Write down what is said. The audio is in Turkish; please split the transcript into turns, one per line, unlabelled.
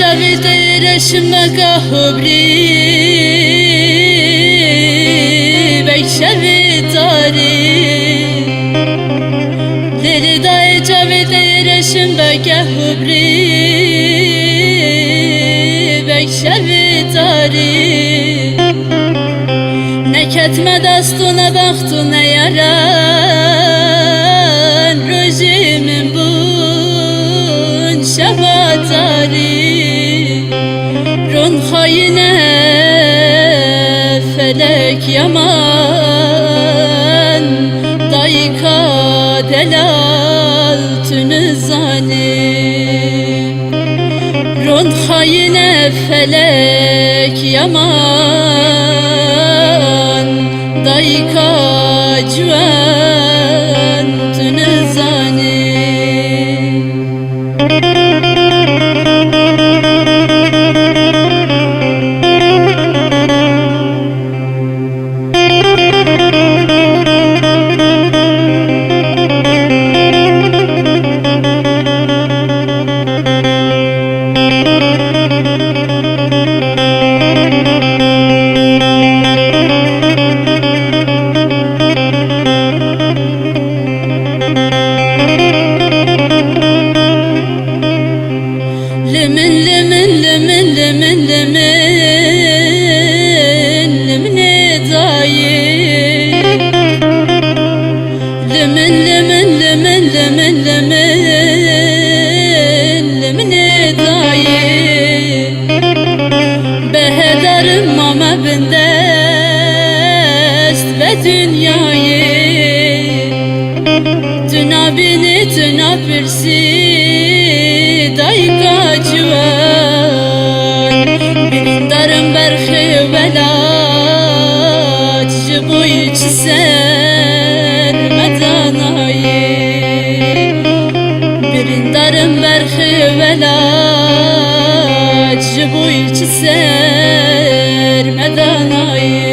جاوید رشمک حبری بیشوی داری دلی دای جاوید رشمک حبری بیشوی داری نکتم دستونه بختونه یارن روزیمین بون شباتاری رون خاینه felek yaman dayka delal tünü zalim Ron hayine felek yaman dayka cüven tünü zalim Behedarım mama bindest ve dünyayı Tüna bini tüna pirsi dayka cüven Birindarım berxi velat Jibuy çiser medanayı Birindarım berxi velat Jibuy çiser medanayı